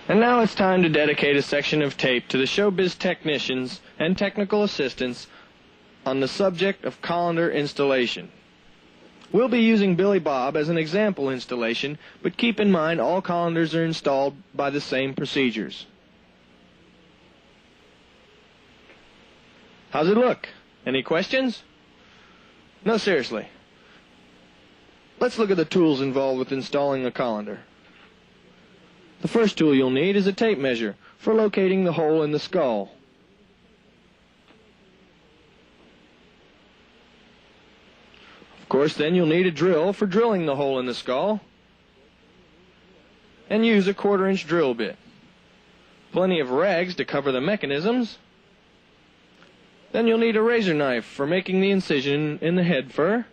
And now it's time to dedicate a section of tape to the Showbiz technicians and technical assistants on the subject of colander installation. We'll be using Billy Bob as an example installation, but keep in mind all colanders are installed by the same procedures. How's it look? Any questions? No, seriously. Let's look at the tools involved with installing a colander. The first tool you'll need is a tape measure for locating the hole in the skull. Of course, then you'll need a drill for drilling the hole in the skull, and use a 1/4-inch drill bit. Plenty of rags to cover the mechanisms. Then you'll need a razor knife for making the incision in the head fur,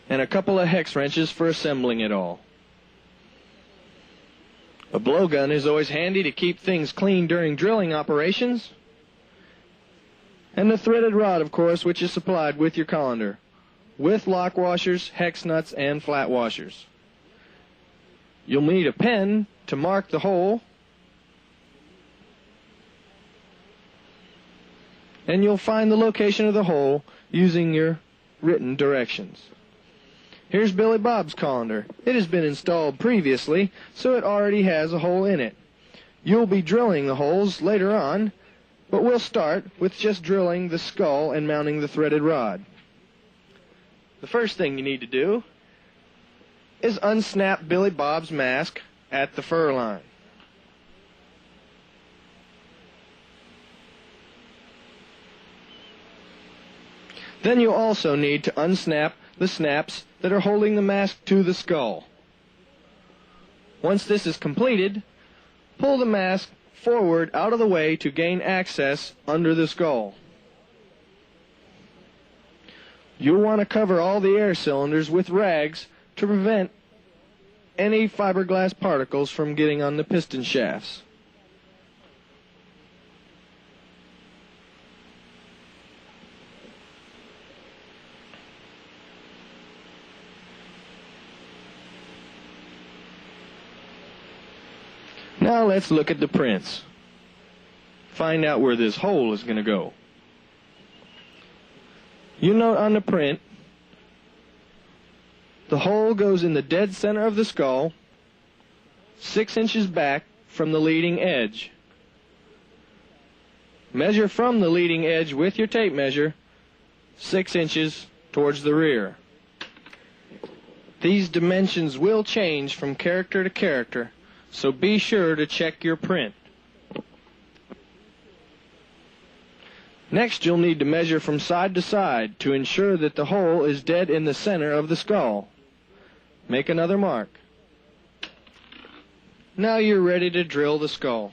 and a couple of hex wrenches for assembling it all. A blowgun is always handy to keep things clean during drilling operations. And the threaded rod, of course, which is supplied with your colander, with lock washers, hex nuts, and flat washers. You'll need a pen to mark the hole, and you'll find the location of the hole using your written directions. Here's Billy Bob's colander. It has been installed previously, so it already has a hole in it. You'll be drilling the holes later on, but we'll start with just drilling the skull and mounting the threaded rod. The first thing you need to do is unsnap Billy Bob's mask at the fur line. Then you'll also need to unsnap the snaps that are holding the mask to the skull. Once this is completed, pull the mask forward out of the way to gain access under the skull. You'll want to cover all the air cylinders with rags to prevent any fiberglass particles from getting on the piston shafts. Now let's look at the prints. Find out where this hole is going to go. You note on the print, the hole goes in the dead center of the skull, 6 inches back from the leading edge. Measure from the leading edge with your tape measure, 6 inches towards the rear. These dimensions will change from character to character, so be sure to check your print. Next, you'll need to measure from side to side to ensure that the hole is dead in the center of the skull. Make another mark. Now you're ready to drill the skull.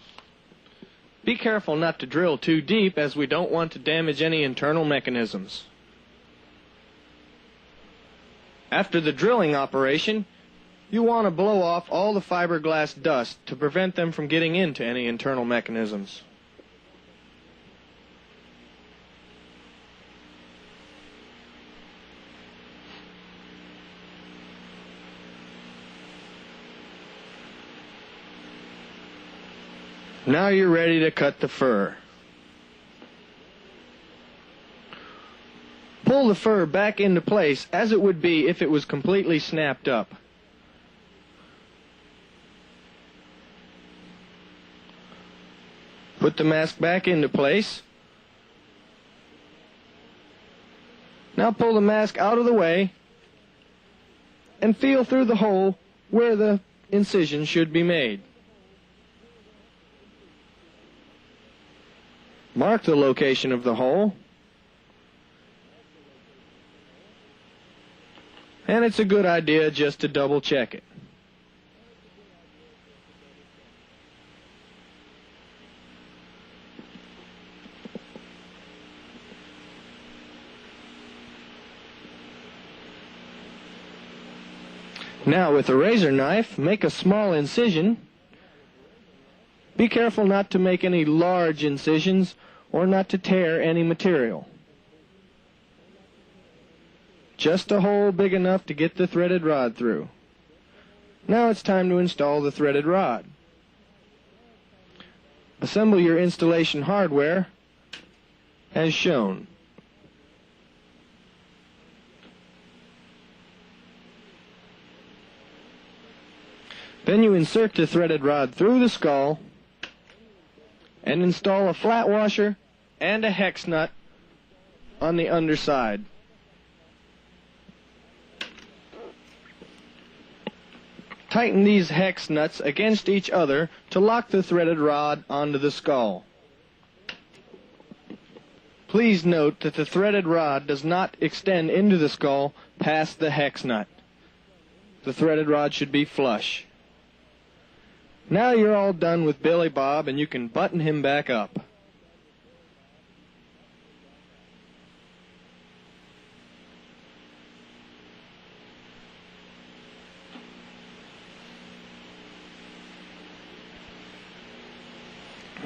Be careful not to drill too deep, as we don't want to damage any internal mechanisms. After the drilling operation, you want to blow off all the fiberglass dust to prevent them from getting into any internal mechanisms. Now you're ready to cut the fur. Pull the fur back into place as it would be if it was completely snapped up. Put the mask back into place. Now pull the mask out of the way and feel through the hole where the incision should be made. Mark the location of the hole, and it's a good idea just to double check it. Now with a razor knife, make a small incision. Be careful not to make any large incisions or not to tear any material. Just a hole big enough to get the threaded rod through. Now it's time to install the threaded rod. Assemble your installation hardware as shown. Then you insert the threaded rod through the skull and install a flat washer and a hex nut on the underside. Tighten these hex nuts against each other to lock the threaded rod onto the skull. Please note that the threaded rod does not extend into the skull past the hex nut. The threaded rod should be flush. Now you're all done with Billy Bob and you can button him back up.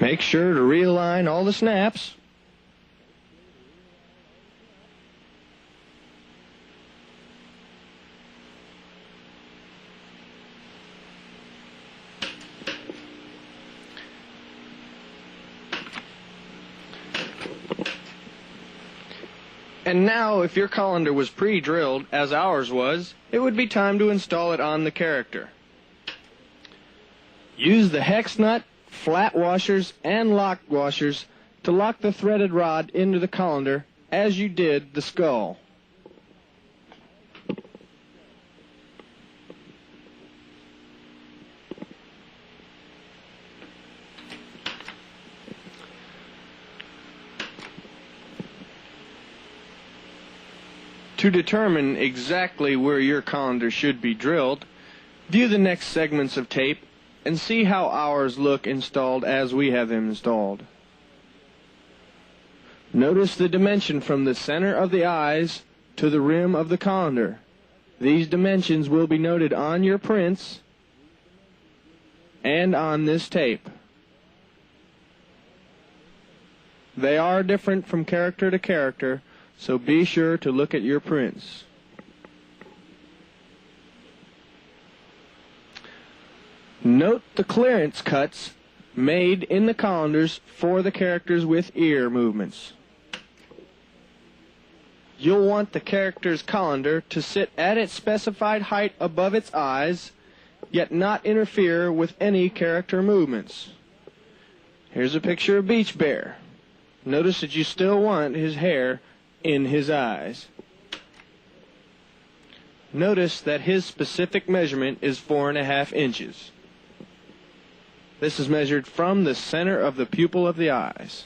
Make sure to realign all the snaps. And now, if your colander was pre-drilled, as ours was, it would be time to install it on the character. Use the hex nut, flat washers, and lock washers to lock the threaded rod into the colander as you did the skull. To determine exactly where your colander should be drilled, view the next segments of tape and see how ours look installed as we have them installed. Notice the dimension from the center of the eyes to the rim of the colander. These dimensions will be noted on your prints and on this tape. They are different from character to character, so be sure to look at your prints. Note the clearance cuts made in the colanders for the characters with ear movements. You'll want the character's colander to sit at its specified height above its eyes, yet not interfere with any character movements. Here's a picture of Beach Bear. Notice that you still want his hair in his eyes. Notice that his specific measurement is 4.5 inches. This is measured from the center of the pupil of the eyes.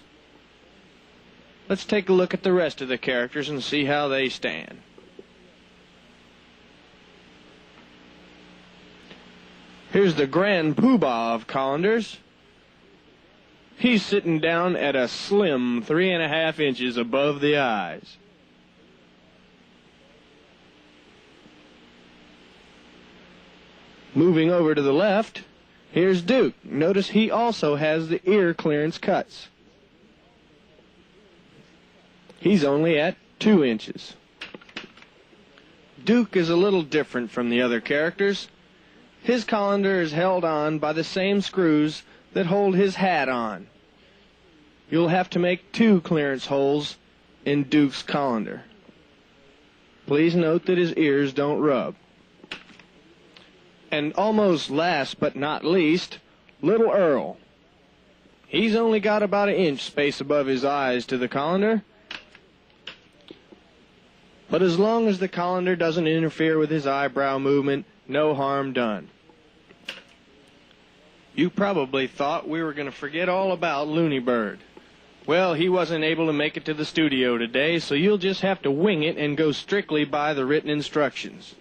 Let's take a look at the rest of the characters and see how they stand. Here's the Grand Poobah of colanders. He's sitting down at a slim 3.5 inches above the eyes. Moving over to the left, here's Duke. Notice he also has the ear clearance cuts. He's only at 2 inches. Duke is a little different from the other characters. His colander is held on by the same screws that hold his hat on. You'll have to make 2 clearance holes in Duke's colander. Please note that his ears don't rub. And almost last but not least, Little Earl. He's only got about 1 inch space above his eyes to the colander. But as long as the colander doesn't interfere with his eyebrow movement, no harm done. You probably thought we were going to forget all about Looney Bird. Well, he wasn't able to make it to the studio today, so you'll just have to wing it and go strictly by the written instructions.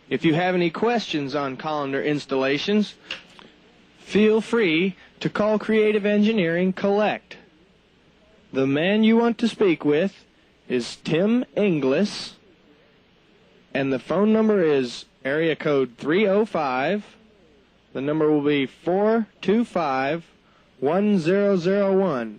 If you have any questions on colander installations, feel free to call Creative Engineering Collect. The man you want to speak with is Tim Inglis, and the phone number is area code 305. The number will be 425-1001.